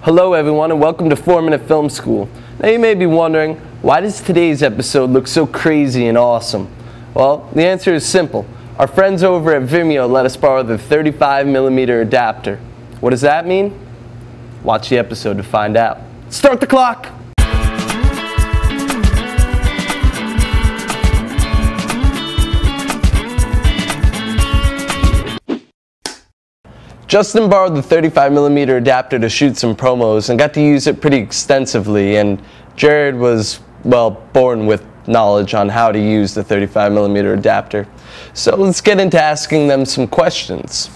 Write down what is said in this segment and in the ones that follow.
Hello everyone and welcome to 4-Minute Film School. Now you may be wondering, why does today's episode look so crazy and awesome? Well, the answer is simple. Our friends over at Vimeo let us borrow the 35mm adapter. What does that mean? Watch the episode to find out. Start the clock! Justin borrowed the 35mm adapter to shoot some promos and got to use it pretty extensively, and Jared was, well, born with knowledge on how to use the 35mm adapter. So let's get into asking them some questions.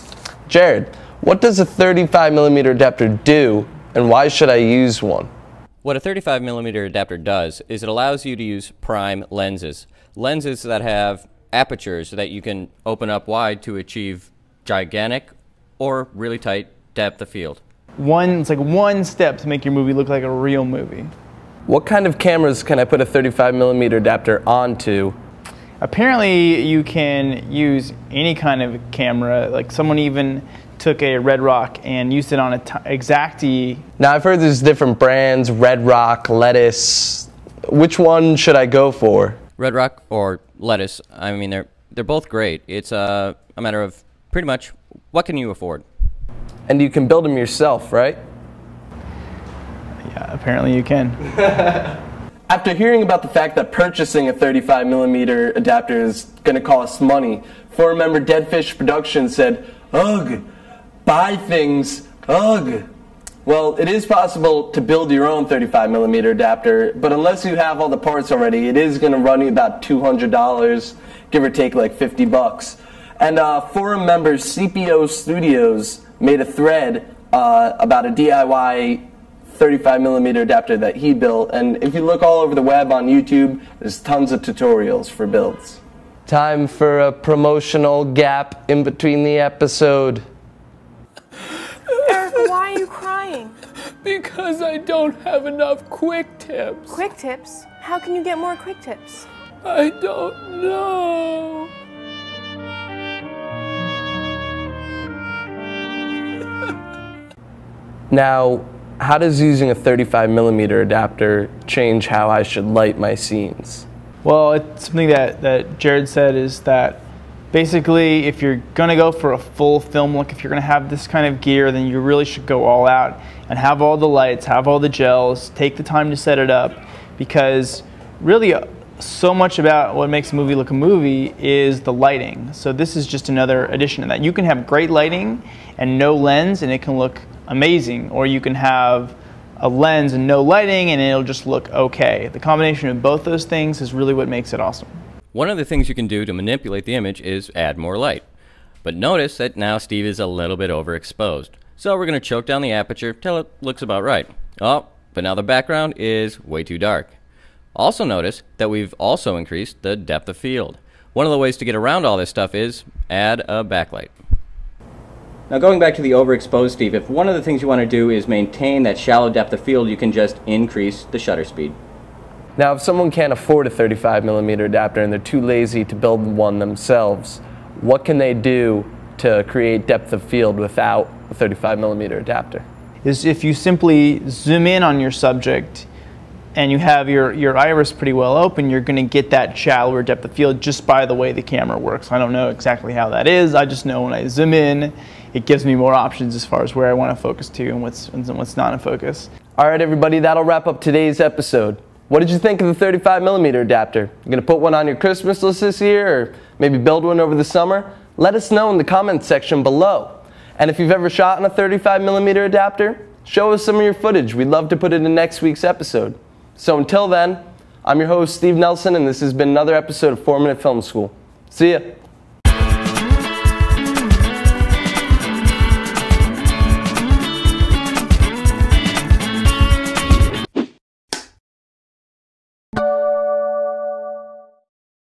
Jared, what does a 35mm adapter do, and why should I use one? What a 35mm adapter does is it allows you to use prime lenses. Lenses that have apertures that you can open up wide to achieve gigantic or really tight depth of field. It's like one step to make your movie look like a real movie. What kind of cameras can I put a 35mm adapter onto? Apparently you can use any kind of camera, like someone even took a Red Rock and used it on a Exacti. Now I've heard there's different brands, Red Rock, Lettuce. Which one should I go for? Red Rock or Lettuce, I mean they're both great. It's a matter of pretty much what can you afford. And you can build them yourself, right? Yeah, apparently you can. After hearing about the fact that purchasing a 35mm adapter is going to cost money, forum member Deadfish Productions said, "Ugh, buy things, ugh." Well, it is possible to build your own 35mm adapter, but unless you have all the parts already, it is going to run you about $200, give or take like 50 bucks. And forum member CPO Studios made a thread about a DIY 35mm adapter that he built, and if you look all over the web on YouTube, there's tons of tutorials for builds. Time for a promotional gap in between the episode. Eric, why are you crying? Because I don't have enough quick tips. Quick tips? How can you get more quick tips? I don't know. Now, how does using a 35mm adapter change how I should light my scenes? Well, it's something that Jared said is that basically if you're going to go for a full film look, if you're going to have this kind of gear, then you really should go all out and have all the lights, have all the gels, take the time to set it up, because really so much about what makes a movie look a movie is the lighting. So this is just another addition to that. You can have great lighting and no lens and it can look amazing, or you can have a lens and no lighting and it'll just look okay. The combination of both those things is really what makes it awesome. One of the things you can do to manipulate the image is add more light. But notice that now Steve is a little bit overexposed. So we're going to choke down the aperture till it looks about right. Oh, but now the background is way too dark. Also notice that we've also increased the depth of field. One of the ways to get around all this stuff is add a backlight. Now going back to the overexposed Steve, if one of the things you want to do is maintain that shallow depth of field, you can just increase the shutter speed. Now if someone can't afford a 35mm adapter and they're too lazy to build one themselves, what can they do to create depth of field without a 35mm adapter? Is if you simply zoom in on your subject and you have your iris pretty well open, you're going to get that shallower depth of field just by the way the camera works. I don't know exactly how that is. I just know when I zoom in, it gives me more options as far as where I want to focus to and what's not in focus. All right, everybody, that'll wrap up today's episode. What did you think of the 35mm adapter? You gonna put one on your Christmas list this year, or maybe build one over the summer? Let us know in the comments section below. And if you've ever shot on a 35mm adapter, show us some of your footage. We'd love to put it in next week's episode. So until then, I'm your host, Steve Nelson, and this has been another episode of 4-Minute Film School. See ya.